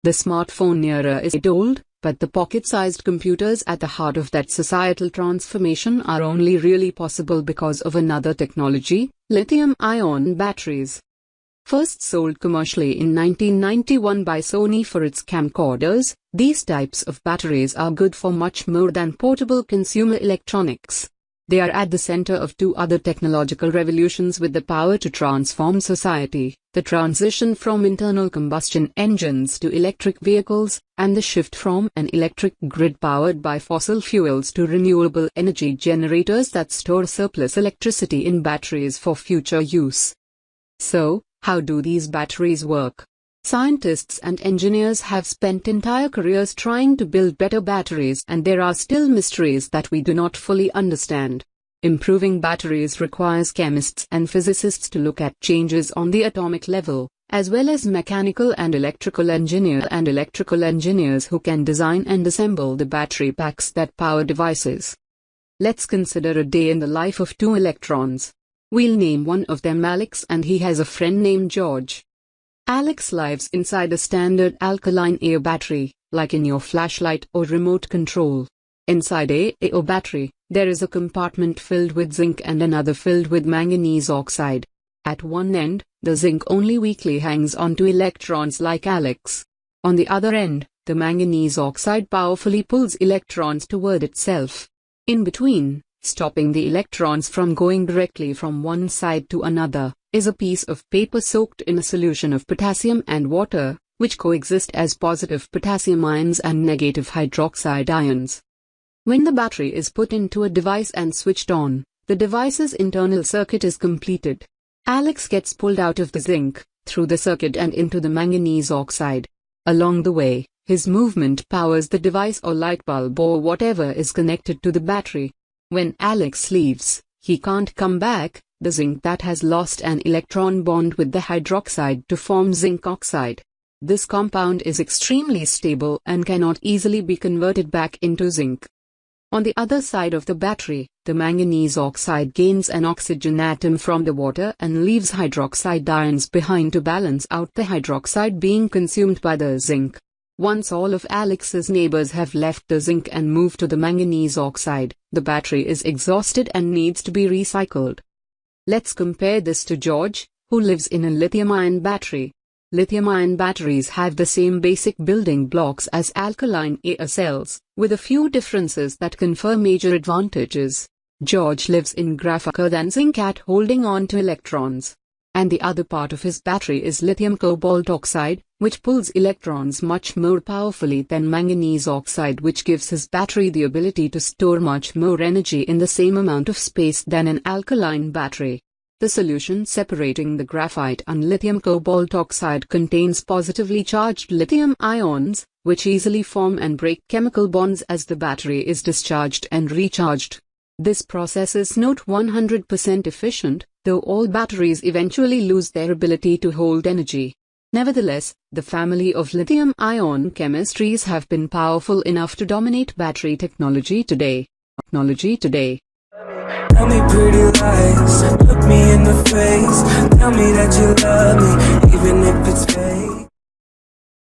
The smartphone era is old, but the pocket-sized computers at the heart of that societal transformation are only really possible because of another technology, lithium-ion batteries. First sold commercially in 1991 by Sony for its camcorders, these types of batteries are good for much more than portable consumer electronics. They are at the center of two other technological revolutions with the power to transform society: the transition from internal combustion engines to electric vehicles, and the shift from an electric grid powered by fossil fuels to renewable energy generators that store surplus electricity in batteries for future use. So, how do these batteries work? Scientists and engineers have spent entire careers trying to build better batteries, and there are still mysteries that we do not fully understand. Improving batteries requires chemists and physicists to look at changes on the atomic level, as well as mechanical and electrical engineers who can design and assemble the battery packs that power devices. Let's consider a day in the life of two electrons. We'll name one of them Alex, and he has a friend named George. Alex lives inside a standard alkaline air battery, like in your flashlight or remote control. Inside a AO battery, there is a compartment filled with zinc and another filled with manganese oxide. At one end, the zinc only weakly hangs onto electrons like Alex. On the other end, the manganese oxide powerfully pulls electrons toward itself. In between, stopping the electrons from going directly from one side to another, is a piece of paper soaked in a solution of potassium and water, which coexist as positive potassium ions and negative hydroxide ions. When the battery is put into a device and switched on, the device's internal circuit is completed. Alex gets pulled out of the zinc, through the circuit and into the manganese oxide. Along the way, his movement powers the device or light bulb or whatever is connected to the battery. When Alex leaves, he can't come back. The zinc that has lost an electron bond with the hydroxide to form zinc oxide. This compound is extremely stable and cannot easily be converted back into zinc. On the other side of the battery, the manganese oxide gains an oxygen atom from the water and leaves hydroxide ions behind to balance out the hydroxide being consumed by the zinc. Once all of Alex's neighbors have left the zinc and moved to the manganese oxide, the battery is exhausted and needs to be recycled. Let's compare this to George, who lives in a lithium-ion battery. Lithium-ion batteries have the same basic building blocks as alkaline air cells, with a few differences that confer major advantages. George lives in graphite than zinc at holding on to electrons. And the other part of his battery is lithium cobalt oxide, which pulls electrons much more powerfully than manganese oxide, which gives his battery the ability to store much more energy in the same amount of space than an alkaline battery. The solution separating the graphite and lithium cobalt oxide contains positively charged lithium ions, which easily form and break chemical bonds as the battery is discharged and recharged. This process is not 100% efficient, though all batteries eventually lose their ability to hold energy. Nevertheless, the family of lithium-ion chemistries have been powerful enough to dominate battery technology today. Tell me pretty lies, look me in the face, tell me that you love me, even if it's fake.